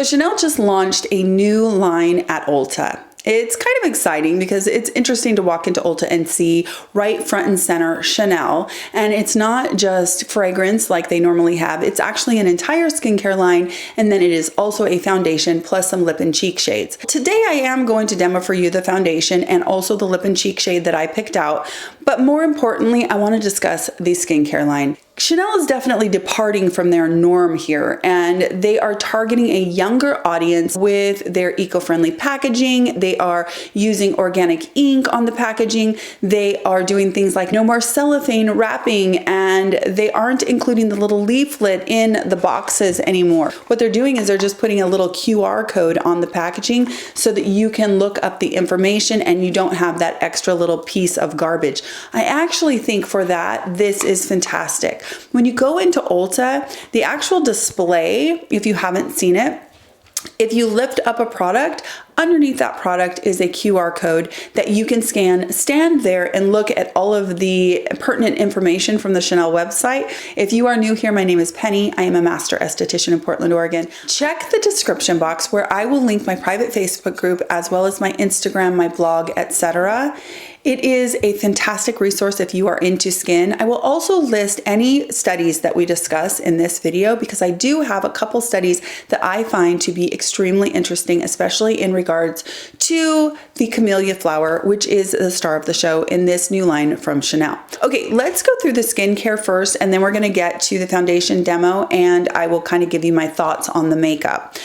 Chanel just launched a new line at Ulta. It's kind of exciting because it's interesting to walk into Ulta and see right front and center Chanel. And it's not just fragrance like they normally have. It's actually an entire skincare line. And then it is also a foundation plus some lip and cheek shades. Today I am going to demo for you the foundation and also the lip and cheek shade that I picked out. But more importantly, I want to discuss the skincare line. Chanel is definitely departing from their norm here, and they are targeting a younger audience with their eco-friendly packaging. They are using organic ink on the packaging. They are doing things like no more cellophane wrapping, and they aren't including the little leaflet in the boxes anymore. What they're doing is they're just putting a little QR code on the packaging so that you can look up the information and you don't have that extra little piece of garbage. I actually think for that, this is fantastic. When you go into Ulta, the actual display, if you haven't seen it, if you lift up a product, underneath that product is a QR code that you can scan, stand there and look at all of the pertinent information from the Chanel website. If you are new here, my name is Penny. I am a master esthetician in Portland, Oregon. Check the description box where I will link my private Facebook group as well as my Instagram, my blog, etc. It is a fantastic resource if you are into skin. I will also list any studies that we discuss in this video because I do have a couple studies that I find to be extremely interesting, especially in regards to the camellia flower, which is the star of the show in this new line from Chanel. Okay, let's go through the skincare first, and then we're gonna get to the foundation demo, and I will kind of give you my thoughts on the makeup.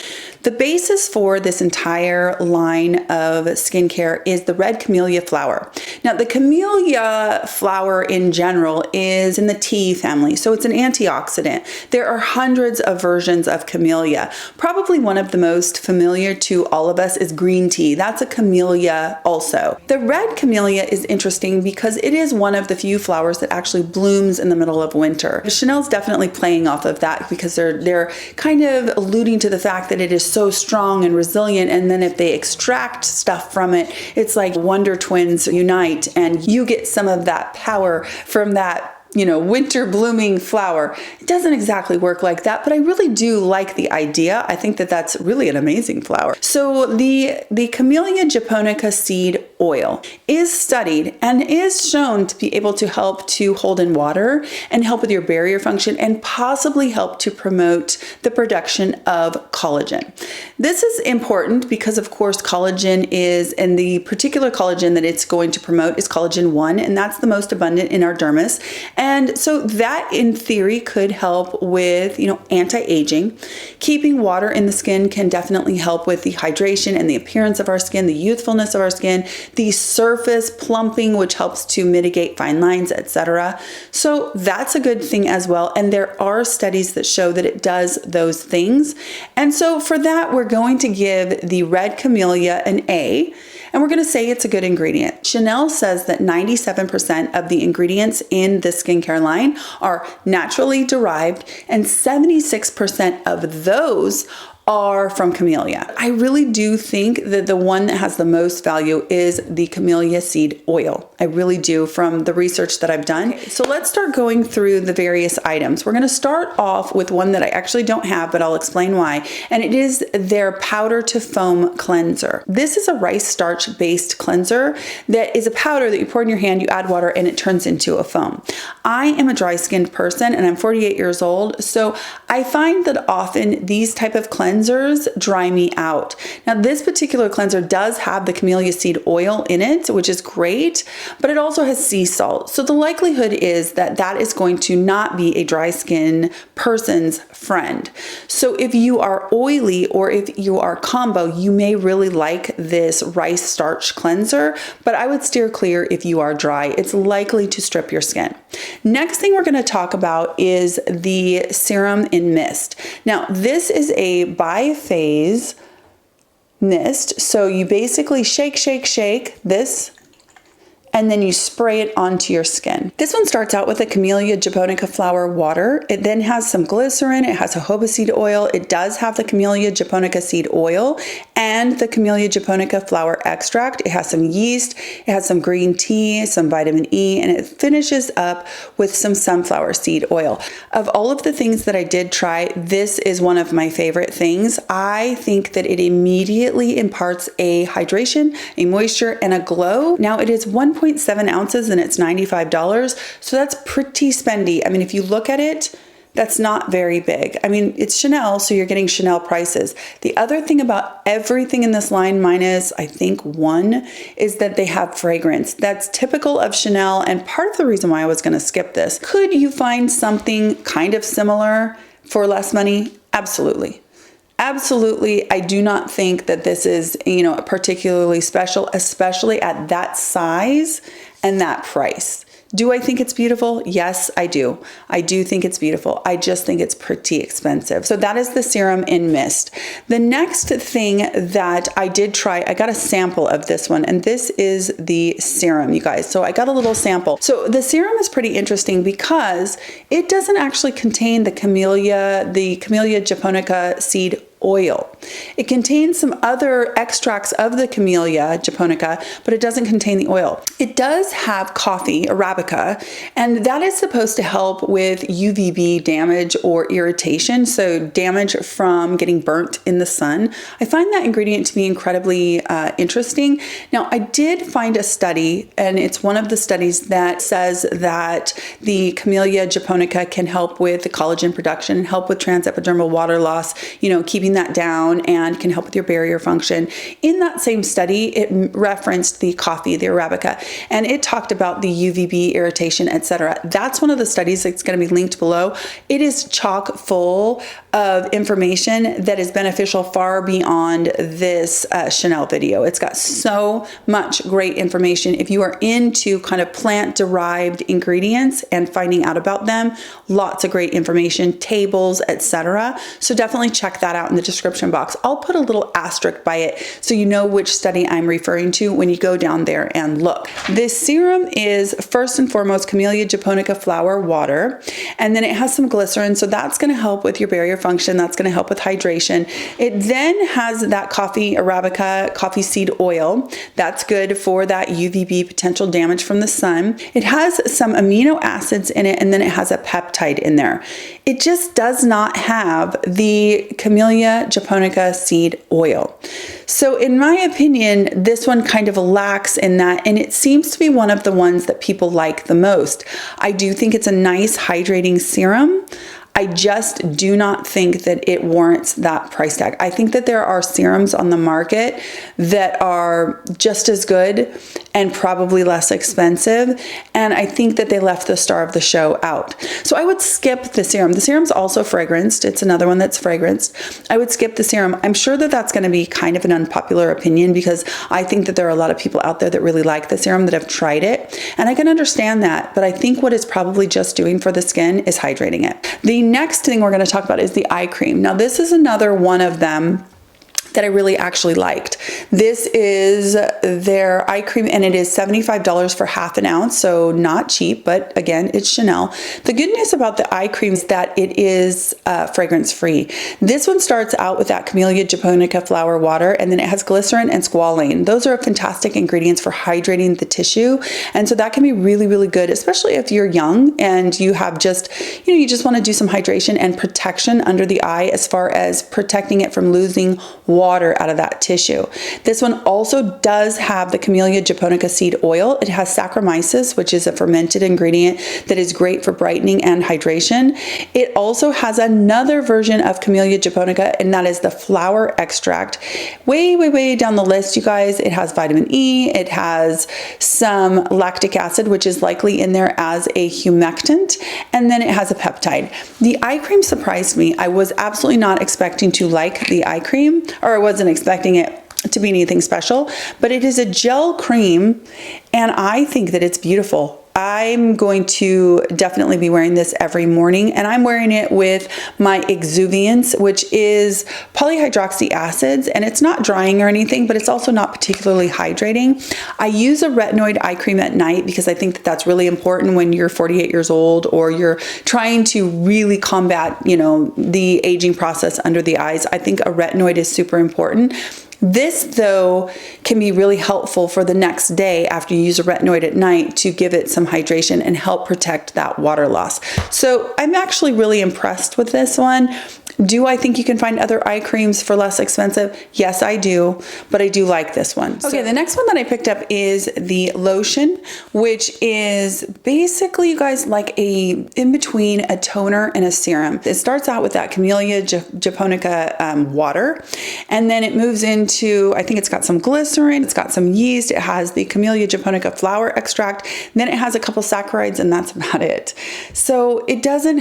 The basis for this entire line of skincare is the red camellia flower. Now, the camellia flower in general is in the tea family, so it's an antioxidant. There are hundreds of versions of camellia. Probably one of the most familiar to all of us is green tea. That's a camellia also. The red camellia is interesting because it is one of the few flowers that actually blooms in the middle of winter. Chanel's definitely playing off of that because they're kind of alluding to the fact that it is so strong and resilient, and then if they extract stuff from it, it's like Wonder Twins unite and you get some of that power from that winter blooming flower. It doesn't exactly work like that, but I really do like the idea. I think that that's really an amazing flower. So the Camellia Japonica seed oil is studied and is shown to be able to help to hold in water and help with your barrier function and possibly help to promote the production of collagen. This is important because of course collagen is, and the particular collagen that it's going to promote is collagen 1, and that's the most abundant in our dermis. And so that in theory could help with, anti-aging. Keeping water in the skin can definitely help with the hydration and the appearance of our skin, the youthfulness of our skin, the surface plumping, which helps to mitigate fine lines, etc. So that's a good thing as well. And there are studies that show that it does those things. And so for that, we're going to give the red camellia an A. And we're going to say it's a good ingredient. Chanel says that 97% of the ingredients in the skincare line are naturally derived, and 76% of those are from camellia. I really do think that the one that has the most value is the camellia seed oil. I really do, from the research that I've done. So let's start going through the various items. We're going to start off with one that I actually don't have, but I'll explain why. And it is their powder to foam cleanser. This is a rice starch based cleanser that is a powder that you pour in your hand, you add water, and it turns into a foam. I am a dry skinned person and I'm 48 years old. So I find that often these type of cleansers dry me out. Now, this particular cleanser does have the camellia seed oil in it, which is great, but it also has sea salt. So the likelihood is that that is going to not be a dry skin person's friend. So if you are oily or if you are combo, you may really like this rice starch cleanser, but I would steer clear if you are dry. It's likely to strip your skin. Next thing we're going to talk about is the Serum-in-Mist. Now, this is a bi-phase mist. So you basically shake this, and then you spray it onto your skin. This one starts out with a Camellia Japonica flower water. It then has some glycerin, it has jojoba seed oil, it does have the Camellia Japonica seed oil and the Camellia Japonica flower extract. It has some yeast, it has some green tea, some vitamin E, and it finishes up with some sunflower seed oil. Of all of the things that I did try, this is one of my favorite things. I think that it immediately imparts a hydration, a moisture, and a glow. Now it is 1.7 ounces and it's $95, so that's pretty spendy. I mean, if you look at it, that's not very big. I mean, it's Chanel, so you're getting Chanel prices. The other thing about everything in this line, minus I think one, is that they have fragrance. That's typical of Chanel, and part of the reason why I was gonna skip this. Could you find something kind of similar for less money? Absolutely. Absolutely. I do not think that this is, particularly special, especially at that size and that price. Do I think it's beautiful? Yes, I do. I do think it's beautiful. I just think it's pretty expensive. So that is the Serum-in-Mist. The next thing that I did try, I got a sample of this one, and this is the serum, you guys. So I got a little sample. So the serum is pretty interesting because it doesn't actually contain the Camellia Japonica seed oil. It contains some other extracts of the Camellia Japonica, but it doesn't contain the oil. It does have coffee, Arabica, and that is supposed to help with UVB damage or irritation, so damage from getting burnt in the sun. I find that ingredient to be incredibly interesting. Now, I did find a study, and it's one of the studies that says that the Camellia Japonica can help with the collagen production, help with transepidermal water loss, keeping that down, and can help with your barrier function. In that same study, it referenced the coffee, the Arabica, and it talked about the UVB irritation, etc. That's one of the studies that's going to be linked below. It is chock full of information that is beneficial far beyond this Chanel video. It's got so much great information. If you are into kind of plant-derived ingredients and finding out about them, lots of great information, tables, etc. So definitely check that out in the description box. I'll put a little asterisk by it so you know which study I'm referring to when you go down there and look. This serum is first and foremost Camellia Japonica flower water, and then it has some glycerin, so that's going to help with your barrier function. That's going to help with hydration. It then has that coffee Arabica coffee seed oil. That's good for that UVB potential damage from the sun. It has some amino acids in it, and then it has a peptide in there. It just does not have the Camellia Japonica seed oil. So in my opinion, this one kind of lacks in that, and it seems to be one of the ones that people like the most. I do think it's a nice hydrating serum. I just do not think that it warrants that price tag. I think that there are serums on the market that are just as good and probably less expensive, and I think that they left the star of the show out. So I would skip the serum. The serum's also fragranced. It's another one that's fragranced. I would skip the serum. I'm sure that that's going to be kind of an unpopular opinion because I think that there are a lot of people out there that really like the serum that have tried it, and I can understand that, but I think what it's probably just doing for the skin is hydrating it. The next thing we're going to talk about is the eye cream. Now, this is another one of them that I really actually liked. This is their eye cream, and it is $75 for half an ounce, so not cheap, but again, it's Chanel. The good news about the eye cream is that it is fragrance-free. This one starts out with that Camellia Japonica flower water, and then it has glycerin and squalane. Those are fantastic ingredients for hydrating the tissue, and so that can be really, really good, especially if you're young and you have just, you just want to do some hydration and protection under the eye as far as protecting it from losing water out of that tissue. This one also does have the Camellia Japonica seed oil. It has Saccharomyces, which is a fermented ingredient that is great for brightening and hydration. It also has another version of Camellia Japonica, and that is the flower extract. Way, way, way down the list, you guys. It has vitamin E. It has some lactic acid, which is likely in there as a humectant, and then it has a peptide. The eye cream surprised me. I was absolutely not expecting to like the eye cream, or I wasn't expecting it to be anything special, but it is a gel cream, and I think that it's beautiful. I'm going to definitely be wearing this every morning, and I'm wearing it with my Exuviance, which is polyhydroxy acids, and it's not drying or anything, but it's also not particularly hydrating. I use a retinoid eye cream at night because I think that that's really important when you're 48 years old or you're trying to really combat, the aging process under the eyes. I think a retinoid is super important. This, though, can be really helpful for the next day after you use a retinoid at night to give it some hydration and help protect that water loss. So I'm actually really impressed with this one. Do I think you can find other eye creams for less expensive? Yes, I do, but I do like this one. Okay, the next one that I picked up is the Lotion, which is basically, you guys, like in between a toner and a serum. It starts out with that Camellia Japonica water, and then it moves into, I think it's got some glycerin, it's got some yeast, it has the Camellia Japonica flower extract, then it has a couple saccharides, and that's about it. So it doesn't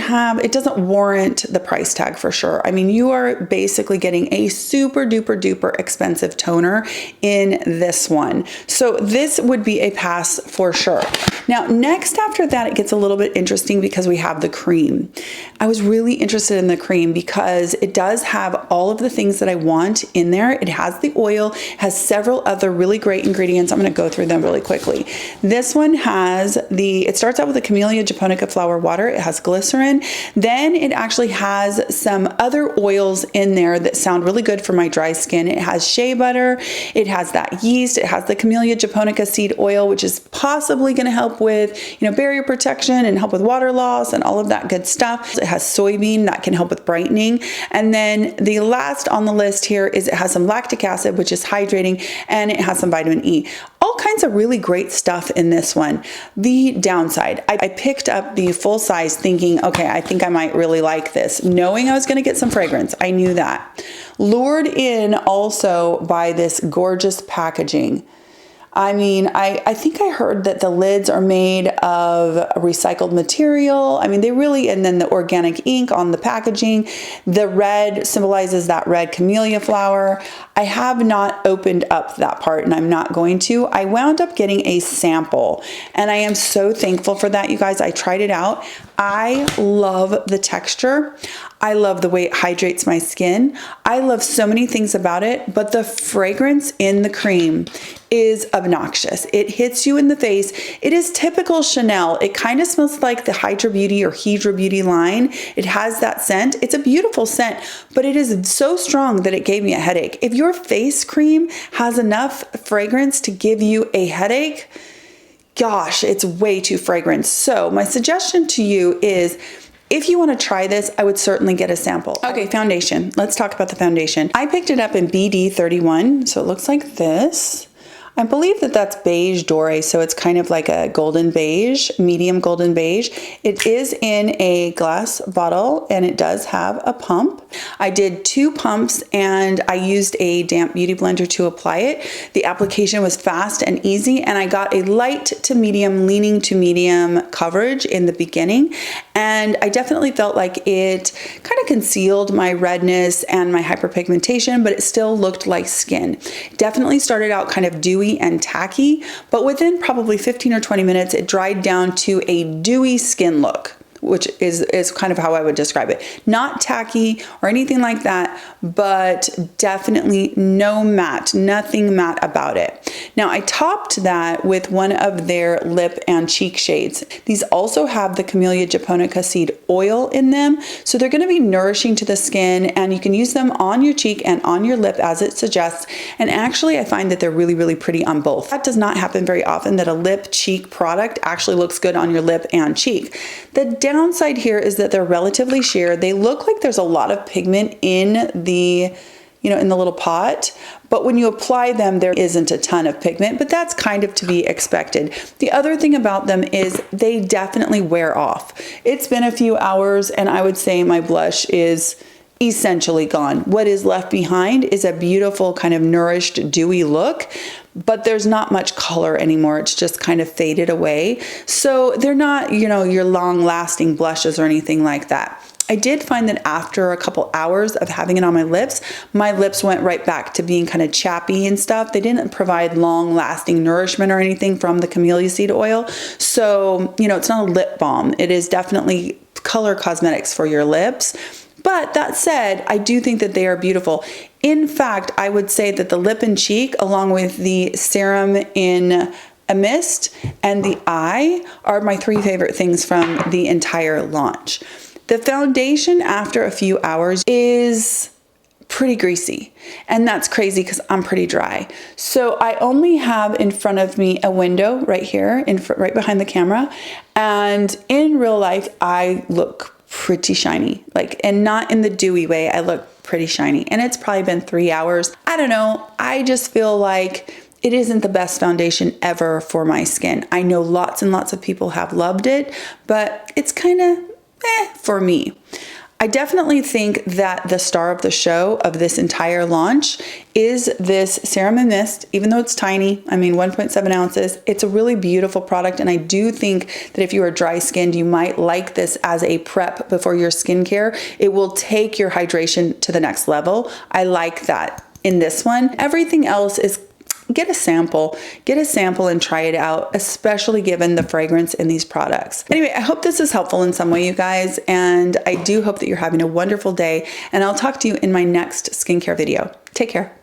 warrant the price tag for sure. I mean, you are basically getting a super duper duper expensive toner in this one. So this would be a pass for sure. Now, next after that, it gets a little bit interesting because we have the cream. I was really interested in the cream because it does have all of the things that I want in there. It has the oil, has several other really great ingredients. I'm going to go through them really quickly. This one has it starts out with the Camellia Japonica flower water. It has glycerin. Then it actually has some other oils in there that sound really good for my dry skin. It has shea butter. It has that yeast. It has the Camellia Japonica seed oil, which is possibly going to help with, barrier protection and help with water loss and all of that good stuff. It has soybean that can help with brightening. And then the last on the list here is it has some lactic acid, which is hydrating, and it has some vitamin E. All kinds of really great stuff in this one. The downside, I picked up the full size thinking, okay, I think I might really like this, knowing I was going to get some fragrance. I knew that. Lured in also by this gorgeous packaging. I mean, I think I heard that the lids are made of recycled material. I mean, and then the organic ink on the packaging. The red symbolizes that red camellia flower. I have not opened up that part, and I'm not going to. I wound up getting a sample, and I am so thankful for that, you guys. I tried it out. I love the texture. I love the way it hydrates my skin. I love so many things about it, but the fragrance in the cream is obnoxious. It hits you in the face. It is typical Chanel. It kind of smells like the Hydra Beauty or Hydra Beauty line. It has that scent. It's a beautiful scent, but it is so strong that it gave me a headache. If your face cream has enough fragrance to give you a headache, gosh, it's way too fragrant. So my suggestion to you is, if you want to try this, I would certainly get a sample. Okay, foundation. Let's talk about the foundation. I picked it up in BD31, so it looks like this. I believe that that's beige doré, so it's kind of like a golden beige, medium golden beige. It is in a glass bottle, and it does have a pump. I did 2 pumps, and I used a damp beauty blender to apply it. The application was fast and easy, and I got a light to medium, leaning to medium coverage in the beginning, and I definitely felt like it kind of concealed my redness and my hyperpigmentation, but it still looked like skin. Definitely started out kind of dewy and tacky, but within probably 15 or 20 minutes, it dried down to a dewy skin look, which is kind of how I would describe it. Not tacky or anything like that, but definitely no matte, nothing matte about it. Now I topped that with one of their lip and cheek shades. These also have the Camellia Japonica seed oil in them, so they're gonna be nourishing to the skin, and you can use them on your cheek and on your lip as it suggests. And actually I find that they're really, really pretty on both. That does not happen very often, that a lip cheek product actually looks good on your lip and cheek. The downside here is that they're relatively sheer. They look like there's a lot of pigment in the little pot, but when you apply them, there isn't a ton of pigment, but that's kind of to be expected. The other thing about them is they definitely wear off. It's been a few hours, and I would say my blush is essentially gone. What is left behind is a beautiful kind of nourished, dewy look, but there's not much color anymore. It's just kind of faded away. So they're not, your long lasting blushes or anything like that. I did find that after a couple hours of having it on my lips went right back to being kind of chappy and stuff. They didn't provide long lasting nourishment or anything from the camellia seed oil. So, you know, it's not a lip balm. It is definitely color cosmetics for your lips. But that said, I do think that they are beautiful. In fact, I would say that the lip and cheek, along with the Serum-in-Mist and the eye, are my 3 favorite things from the entire launch. The foundation after a few hours is pretty greasy, and that's crazy because I'm pretty dry. So I only have in front of me a window right here, right behind the camera, and in real life I look pretty shiny, like, and not in the dewy way. I look pretty shiny, and it's probably been 3 hours. I don't know. I just feel like it isn't the best foundation ever for my skin. I know lots and lots of people have loved it, but it's kind of for me. I definitely think that the star of the show of this entire launch is this Serum-in-Mist, even though it's tiny. I mean, 1.7 ounces. It's a really beautiful product, and I do think that if you are dry skinned, you might like this as a prep before your skincare. It will take your hydration to the next level. I like that in this one. Everything else is get a sample and try it out, especially given the fragrance in these products. Anyway, I hope this is helpful in some way, you guys, and I do hope that you're having a wonderful day, and I'll talk to you in my next skincare video. Take care.